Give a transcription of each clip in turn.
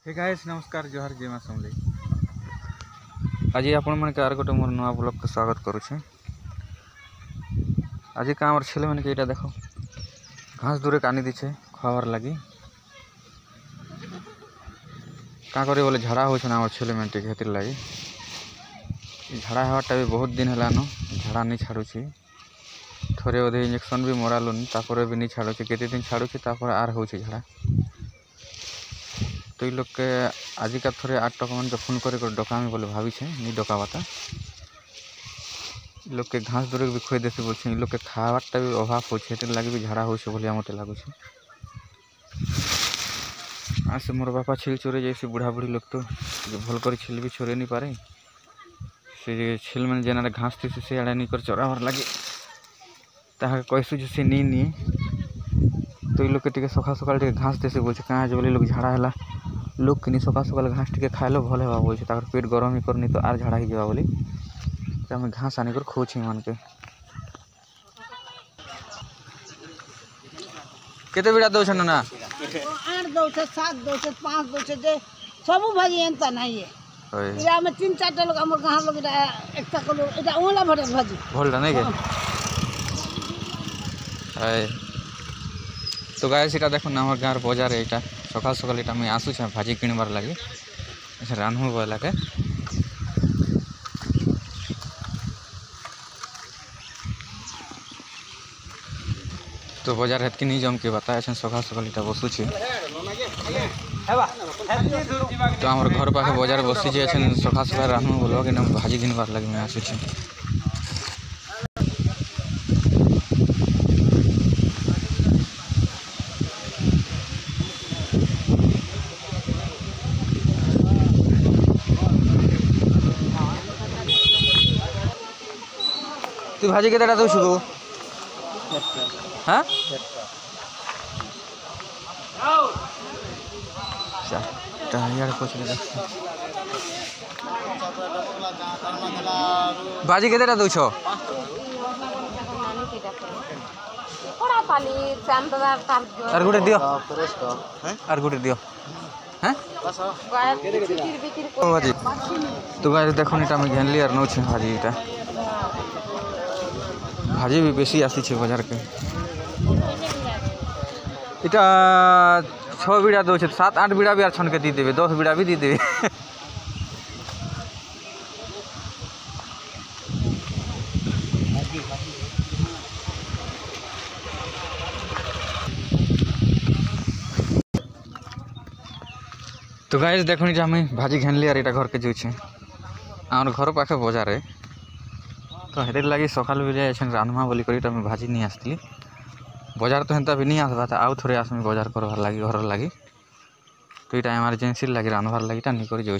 Hey guys नमस्कार जोहार जय मां समले आज आपण मन के आर गोटे मोर नुआ ब्लॉग को स्वागत करुछे। आज का हमर छेले मन के एटा देखो घास दूरे कानी दिछे खावार लगी का करे बोले झाड़ा होछन हमर छेले मन के हेतिर लगी झाड़ा हवाटा भी बहुत दिन हलानो झाड़ा नहीं छाड़ुछि थोड़े ओदे इंजेक्शन भी मरालुन तापर भी नहीं छाड़ुछि केते दिन छाड़ुछि तापर आर होछि झाड़ा तो ये लोग के आजिका थोड़े 8 टका मन के फोन करे डकामी बोले भाभी छे नहीं डकावाता लोग के घास दूर भी खोई देसी बोल लोग के खावाटा भी अभाव हो लगे भी झाड़ा हो मत लगुच आ से मोर बापा छेल चोरे जैसे बुढ़ा बुढ़ी लोग तो भल कर छेल भी चोरे नहीं पारे से छेल मैंने जेना घास थी से आड़े नहीं कर चोरावर लगे ताहा कैसु जो से नहीं नहीं तो ये लोग के सका सका घास देसे बोल कहाँ बोले लोग झाड़ा है लोग कि सका सका घास टे खाइल भल है बोल पेट गरम ही करनी तो आर झाड़ा ही जावा बोली तो घास आनिक खोची मान के केते बिड़ा दो छन ना 8 दो से 7 दो से 5 दो से जे सब भाजी एंता नहीं है इरा में 3-4 लोग हमर कहां लोग इरा एकटा को इरा ओला भरत भाजी भोलडा नहीं के हाय तो गाय सीटा देखो ना हमारे गाँव बजार है यहाँ सकाल सकाल यहाँ मुझे आसूँ भाजी किणबार लगे रान्हू बोला के तो बजार हेतकी नहीं जम के बताए सकाल सकाल यहाँ बसुँ तो हमारे घर पाखे बजार बसी सकाल सकाल रान्हू बोल कि भाजी किणबार लगे मुझे आसूँ तू भाजी के दो छुगो हाँ भाजी के दो छो आर गुटे दियो आर गुटे दियो हैं भाजी तो गाइस देखो नीटा मैं घेन लिया नौ छे भाजी इटा भाजी भी बेसी आसी छे बाजार के इटा 6 बीड़ा दो 7-8 बीड़ा भी आर छन के दी देवे 10 बीड़ा भी दी देवे तो गाइस देखो नी हमें भाजी घेन लिया इटा घर के जो छे आम घर पाखे बाजार है तो हेर लगे सकाल भी जाए रान्हमा बोली कर भाजी नहीं आसती बजार तो हेन्ता भी नहीं आसवा था आउ थोड़े आसमी बजार करवार लगी घर लगी तो यहाँ इमरजेंसी लगे रान्हबार लगी नहीं कर जाऊे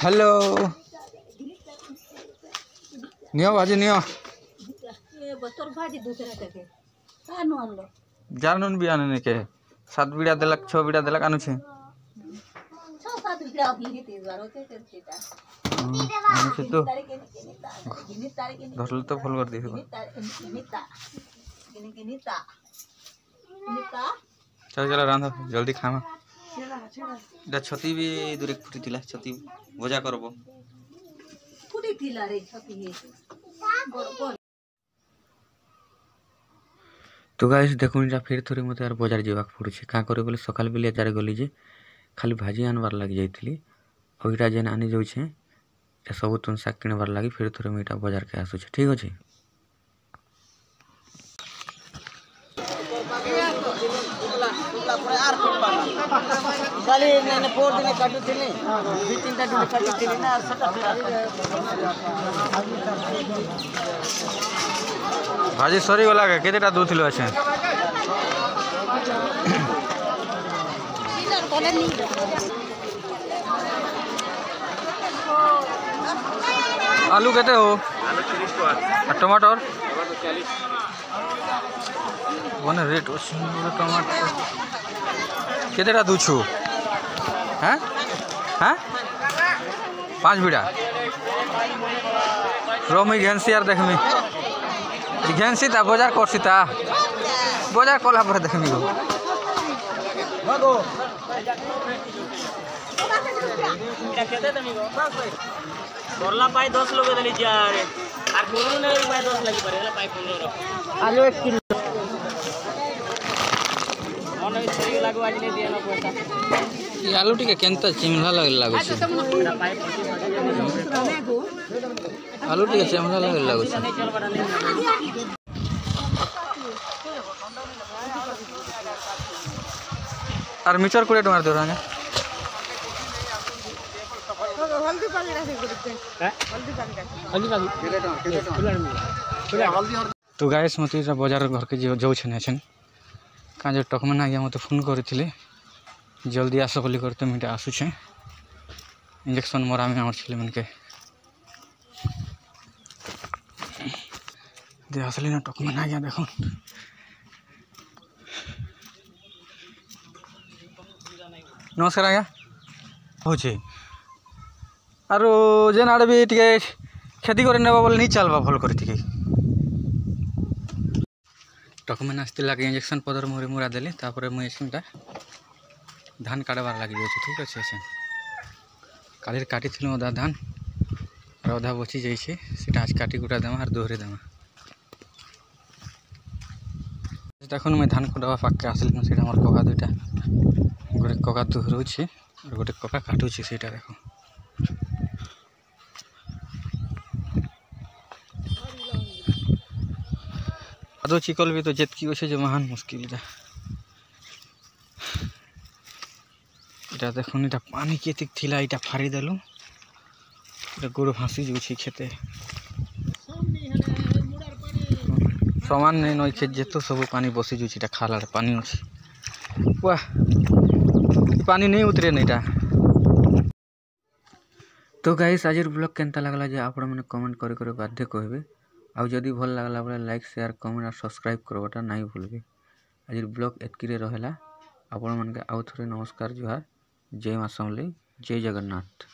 हेलो नियो भाजी नियो जानून भी आने के 7 बीड़ा देलक 6 बीड़ा देलक आनु छे तो धरल तो फल कर दे चल चल रांध जल्दी खामा इटा छती भी दूरे फुटी थिला छती भजा करबो फुटी थिला रे छती तो गाइस देखो इटा फिर थोड़ी मत यार बाजार जावाक पड़ुछे का करे बोले सकाल बेले जारे गली जे खाली भाजी आनबार लगी जाइली और इटा जेन आनी जाऊे सब तुम शाक किणबार लगी फिर थोड़े मुझे बाजार के आसूँ ठीक अच्छे भाजी सरी गला के दूथिल अच्छे आलू केते हो टमाटर बने रेट टमाटर केतेटा दूछु हैं हैं 5 बीड़ा रोमी घेंसी यार देखमी घेंसी ता बाजार करसी ता बाजार कला पर देखमी गो করলা পাই 10 লোক দেলি যারে আর কোন নাই পাই 10 লাগি পারে পাই 15 आलू 1 किलो মনে ছড়ি লাগু আজ নে দিয়ানো পয়সা ये आलू टिके केनता चिमला लागू छे এটা পাই 25 आलू टिके चिमला लागू छे नहीं चल बड़ा नहीं और मिचर कोड़े टमार दे रहा हल्दी पानी राखी गुरुते हल्दी पानी राखी तो गाइस मते बाजार घर के जाऊ छने छन का जो टकमन आगे मते फोन करथिले जल्दी आस बोली करते मिटा आसु छे इंजेक्शन मोरा में हमर छिले मन के दे असली ना टकमन आगे देखो नमस्कार आज्ञा हो आरो जेन आड़े भी टिके खेती करे नेबा बोले नहीं चलबा भल कर डॉक्यूमेंट आसते लगे इंजेक्शन पदर मोरे मुरा देली तापर मुझे एसनटा धान काटबार लगी जाए ठीक अच्छे एसन काली काटी अधा धान और अधा बची जाइए आज काटी कुटा देमा और दोहरे देमा देखो मैं धान कटवा पाके आसली से मोर कका दुईटा गोटे कका दोहरौछे और गोटे कका काटुछे से देखो आदो चिकल भी तो जेतकी अच्छे जो महान मुश्किल इटा देखो इटा पानी केतिक थिला इटा फाड़ी देलु इटा गोड़ भासी जाउछि खेते समान नहीं नई खेत जेतो सब पानी बसी जाउछि इटा खाला पानी अछि वाह पानी नहीं उतरे नईटा तो गाइस आज ब्लॉग केनता लागला जे आपण माने कमेंट करे बाध्य कहबे आउ जदि भल लागला बोले लाइक शेयर कमेंट और सब्सक्राइब करवाटा नहीं भूलबे आज ब्लॉग एतकी रहा आपण मन के आउ थरे नमस्कार जुहार जय मां समलेई जय जगन्नाथ।